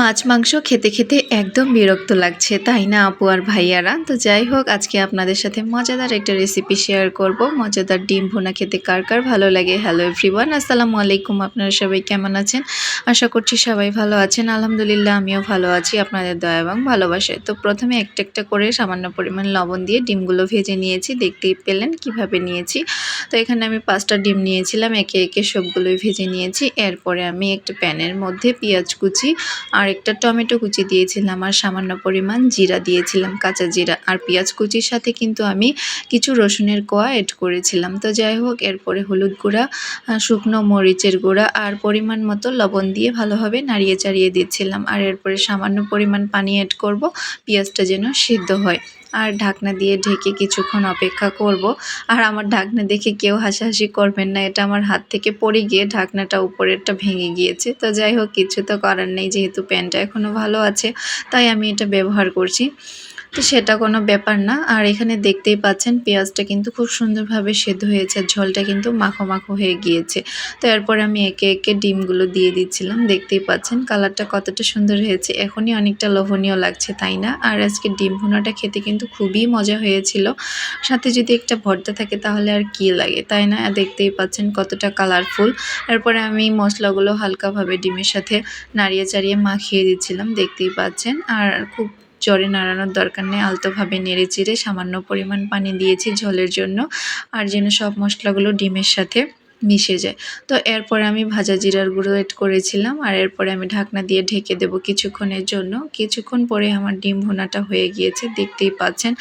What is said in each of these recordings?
মাছ মাংস খেতে খেতে একদম বিরক্ত লাগছে, তাই না আপু আর ভাইয়ারা? তো যাই হোক, আজকে আপনাদের সাথে মজাদার একটা রেসিপি শেয়ার করব। মজাদার ডিম ভুনা খেতে কার কার ভালো লাগে? হ্যালো এভরিওয়ান, আসসালামু আলাইকুম। আপনারা সবাই কেমন আছেন? আশা করছি সবাই ভালো আছেন। আলহামদুলিল্লাহ আমিও ভালো আছি আপনাদের দয়া এবং ভালোবাসায়। তো প্রথমে একটা একটা করে সামান্য পরিমাণ লবণ দিয়ে ডিমগুলো ভেজে নিয়েছি। দেখতেই পেলেন কিভাবে নিয়েছি। তো এখানে আমি 5টা ডিম নিয়েছিলাম, একে একে সবগুলোই ভেজে নিয়েছি। এরপরে আমি একটা প্যানের মধ্যে পেঁয়াজ কুচি আর একটা টমেটো কুচি দিয়েছিলাম, আর সামান্য পরিমাণ জিরা দিয়েছিলাম, কাঁচা জিরা। আর পেঁয়াজ কুচির সাথে কিন্তু আমি কিছু রসুনের কোয়া এড করেছিলাম। তো যাই হোক, এরপরে হলুদ গুঁড়া, শুকনো মরিচের গুঁড়া আর পরিমাণ মতো লবণ দিয়ে ভালোভাবে নাড়িয়ে চাড়িয়ে দিচ্ছিলাম। আর এরপরে সামান্য পরিমাণ পানি এড করব, পেঁয়াজটা যেন সিদ্ধ হয়। আর ঢাকনা দিয়ে ঢেকে কিছুক্ষণ অপেক্ষা করব। আর আমার ঢাকনা দেখে কেউ হাসাহাসি করবেন না, এটা আমার হাত থেকে পড়ে গিয়ে ঢাকনাটা উপরেরটা ভেঙে গিয়েছে। তো যাই হোক, কিছু তো করার নেই, যেহেতু প্যানটা এখনও ভালো আছে তাই আমি এটা ব্যবহার করছি। তো সেটা কোনো ব্যাপার না। আর এখানে দেখতেই পাচ্ছেন পেঁয়াজটা কিন্তু খুব সুন্দরভাবে সেদ্ধ হয়েছে, ঝোলটা কিন্তু মাখো মাখো হয়ে গিয়েছে। তো এরপর আমি একে একে ডিমগুলো দিয়ে দিচ্ছিলাম। দেখতেই পাচ্ছেন কালারটা কতটা সুন্দর হয়েছে, এখনই অনেকটা লোভনীয় লাগছে, তাই না? আর আজকে ডিম ভুনাটা খেতে কিন্তু খুবই মজা হয়েছিল। সাথে যদি একটা ভর্তা থাকে তাহলে আর কি লাগে, তাই না? দেখতেই পাচ্ছেন কতটা কালারফুল। এরপরে আমি মশলাগুলো হালকাভাবে ডিমের সাথে নাড়িয়ে চাড়িয়ে মাখিয়ে দিচ্ছিলাম, দেখতেই পাচ্ছেন। আর খুব জোরে নাড়ানোর দরকার নেই, আলতোভাবে নেড়ে চেড়ে সামান্য পরিমাণ পানি দিয়েছি ঝোলের জন্য, আর যেন সব মশলাগুলো ডিমের সাথে মিশে যায়। তো এরপরে আমি ভাজা জিরার গুঁড়ো এড করেছিলাম, আর এরপরে আমি ঢাকনা দিয়ে ঢেকে দেবো কিছুক্ষণের জন্য। কিছুক্ষণ পরে আমার ডিম ভুনাটা হয়ে গিয়েছে, দেখতেই পাচ্ছেন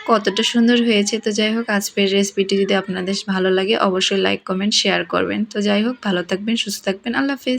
কতটা সুন্দর হয়েছে। তো যাই হোক, আজকের রেসিপিটি যদি আপনাদের ভালো লাগে অবশ্যই লাইক কমেন্ট শেয়ার করবেন। তো যাই হোক, ভালো থাকবেন, সুস্থ থাকবেন, আল্লাহ হাফেজ।